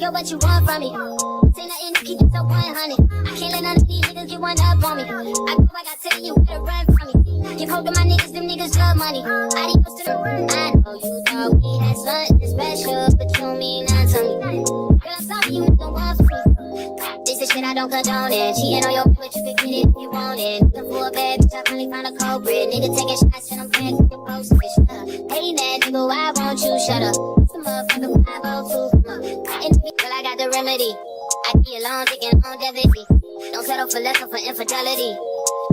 girl, what you want from me? Say nothing to keep it so 100. I can't let none of these niggas get one up on me. I got tell you where to run from me. Give hope to my niggas, them niggas love money. Adios to them. I know you thought we had something special, but you mean nothing to me. Girl, I'm sorry you don't want for me. This is shit I don't condone it. Cheating on your bitch, but you can get it if you want it. Looking for a bad bitch, I finally found a culprit. Nigga taking shots and I'm back with the post bitch. Hey, that nigga, why won't you shut up? Some motherfucker 502 come up. And girl, I got the remedy. I be alone, thinking on debit. Don't settle for less or for infidelity.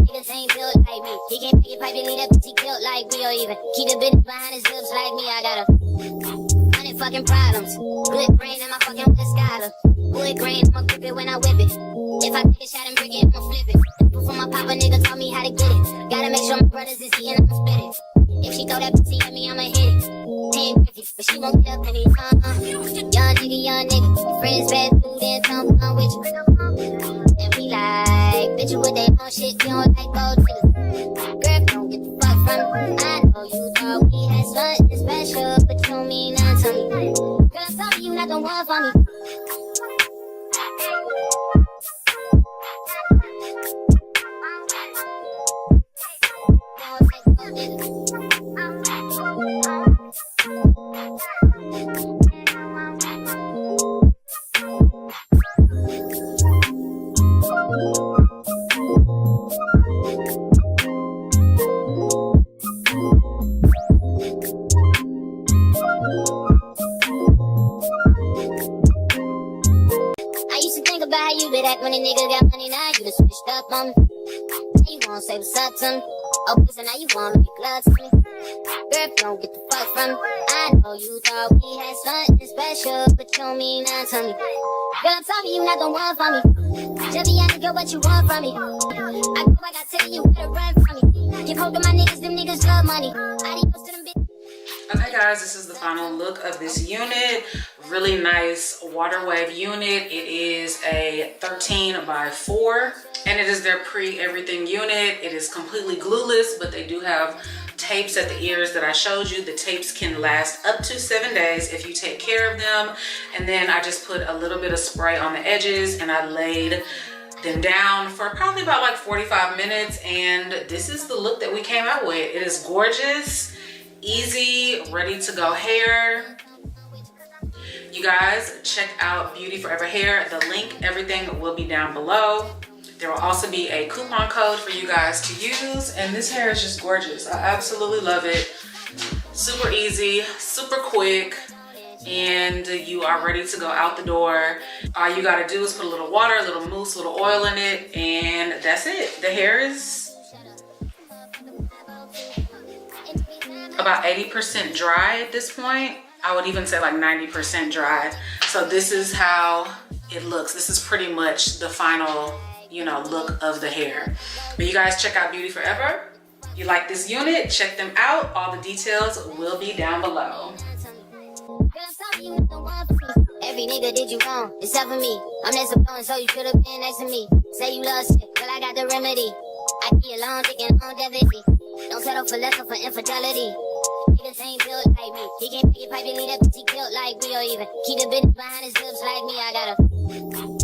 Niggas ain't built like me. He can't pick it, pipe, leave that pussy killed like me, or even keep the business behind his lips like me. I got a 100 fucking problems. Good brain in my fucking West scholar. Wood grain, I'ma grip it when I whip it. If I take a shot and break it, I'ma flip it. Before my papa nigga taught me how to get it. Gotta make sure my brothers is eating, I'ma spit it. If she throw that pussy at me, I'ma hit it. 10-50, but she won't get up in it. Young nigga. Your friends bad food and come on with you. And we like, bitch, you with that own shit, you don't like gold niggas. Girl, don't get the fuck from me. I know you thought we had something special, but you mean nothing to me. Girl, I'm sorry you not the one for me. When a nigga got money, now you done switched up on me. Now you wanna say what's up to me. Oh, so now you wanna make love to me. Girl, don't get the fuck from me. I know you thought we had something special, but you mean nothing to me. Girl, I'm sorry you not the one for me. Just be honest, girl, what you want from me? I got tell you where to run from me. Give hope to my niggas, them niggas love money. Adios to them bitches. Okay guys, this is the final look of this unit. Really nice water wave unit. It is a 13 by 4 and it is their Preeverything unit. It is completely glueless, but they do have tapes at the ears that I showed you. The tapes can last up to 7 days if you take care of them. And then I just put a little bit of spray on the edges and I laid them down for probably about like 45 minutes. And this is the look that we came out with. It is gorgeous. Easy, ready to go hair. You guys check out Beautyforeverhair. The link, everything will be down below. There will also be a coupon code for you guys to use, and this hair is just gorgeous. I absolutely love it. Super easy, super quick, and you are ready to go out the door. All you gotta do is put a little water, a little mousse, a little oil in it, and that's it. The hair is about 80% dry at this point. I would even say like 90% dry. So this is how it looks. This is pretty much the final, you know, look of the hair. But you guys check out Beauty Forever. You like this unit, check them out. All the details will be down below. Every nigga did you wrong, except for me. I'm next to blowing, so you should have been next to me. Say you love shit, but I got the remedy. I be alone, thinking on debit. Don't settle for less or for infidelity. Niggas ain't built like me. He can't pick it, pipe, leave that pussy killed like me, or even keep the business behind his lips like me. I got a